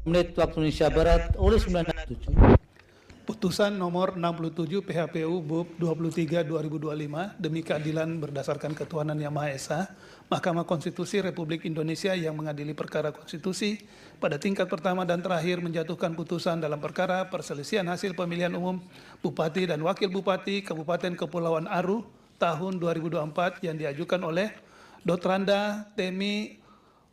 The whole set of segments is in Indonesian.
menit waktu Indonesia Barat oleh 967. Putusan nomor 67 PHPU BUP 23 2025 demi keadilan berdasarkan ketuhanan Yang Maha Esa, Mahkamah Konstitusi Republik Indonesia yang mengadili perkara konstitusi pada tingkat pertama dan terakhir menjatuhkan putusan dalam perkara perselisihan hasil pemilihan umum Bupati dan Wakil Bupati Kabupaten Kepulauan Aru tahun 2024 yang diajukan oleh Dotranda Temi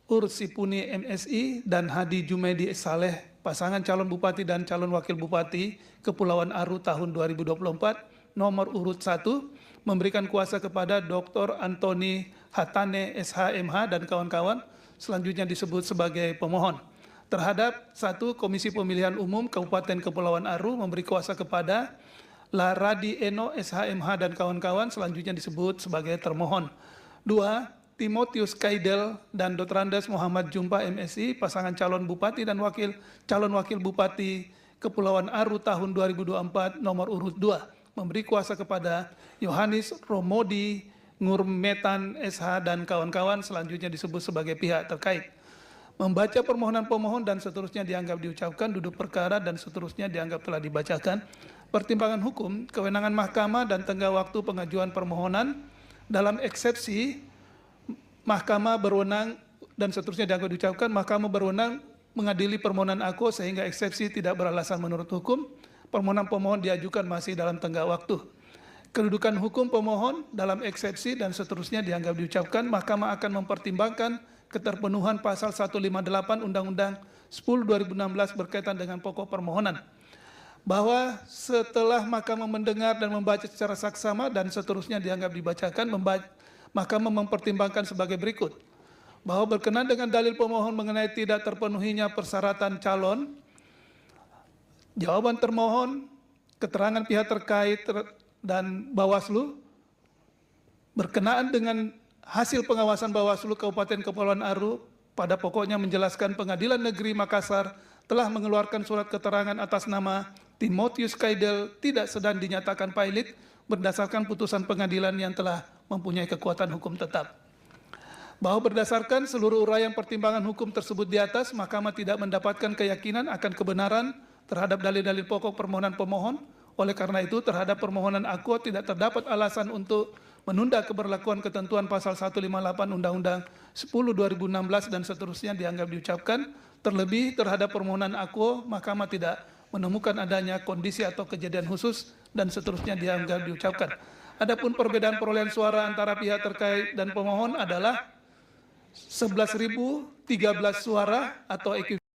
Ursipuni MSI dan Hadi Jumaidi Saleh, pasangan calon bupati dan calon wakil bupati Kepulauan Aru tahun 2024, nomor urut 1, memberikan kuasa kepada Dr. Antoni Hatane SHMH dan kawan-kawan, selanjutnya disebut sebagai pemohon. Terhadap 1, Komisi Pemilihan Umum Kabupaten Kepulauan Aru memberi kuasa kepada Laradi Eno SHMH dan kawan-kawan, selanjutnya disebut sebagai termohon. 2, Timotius Kaidel dan Dotrandes Muhammad Jumpa MSI, pasangan calon bupati dan calon wakil bupati Kepulauan Aru tahun 2024 nomor urut 2, memberi kuasa kepada Yohanes Romodi Ngurmetan SH dan kawan-kawan, selanjutnya disebut sebagai pihak terkait. Membaca permohonan pemohon dan seterusnya dianggap diucapkan, duduk perkara dan seterusnya dianggap telah dibacakan. Pertimbangan hukum, kewenangan mahkamah dan tenggang waktu pengajuan permohonan dalam eksepsi Mahkamah berwenang dan seterusnya dianggap diucapkan, Mahkamah berwenang mengadili permohonan aku sehingga eksepsi tidak beralasan menurut hukum. Permohonan pemohon diajukan masih dalam tenggang waktu. Kedudukan hukum pemohon dalam eksepsi dan seterusnya dianggap diucapkan, Mahkamah akan mempertimbangkan keterpenuhan pasal 158 Undang-Undang 10/2016 berkaitan dengan pokok permohonan. Bahwa setelah Mahkamah mendengar dan membaca secara saksama dan seterusnya dianggap dibacakan, Mahkamah mempertimbangkan sebagai berikut. Bahwa berkenaan dengan dalil pemohon mengenai tidak terpenuhinya persyaratan calon, jawaban termohon, keterangan pihak terkait dan Bawaslu, berkenaan dengan hasil pengawasan Bawaslu Kabupaten Kepulauan Aru, pada pokoknya menjelaskan Pengadilan Negeri Makassar telah mengeluarkan surat keterangan atas nama Timotius Kaidel tidak sedang dinyatakan pailit berdasarkan putusan pengadilan yang telah mempunyai kekuatan hukum tetap. Bahwa berdasarkan seluruh uraian pertimbangan hukum tersebut di atas, Mahkamah tidak mendapatkan keyakinan akan kebenaran terhadap dalil-dalil pokok permohonan pemohon. Oleh karena itu, terhadap permohonan aku tidak terdapat alasan untuk menunda keberlakuan ketentuan pasal 158 Undang-Undang 10/2016 dan seterusnya dianggap diucapkan. Terlebih terhadap permohonan aku, Mahkamah tidak menemukan adanya kondisi atau kejadian khusus dan seterusnya dianggap diucapkan. Adapun perbedaan perolehan suara antara pihak terkait dan pemohon adalah 11.013 suara atau ekuivalen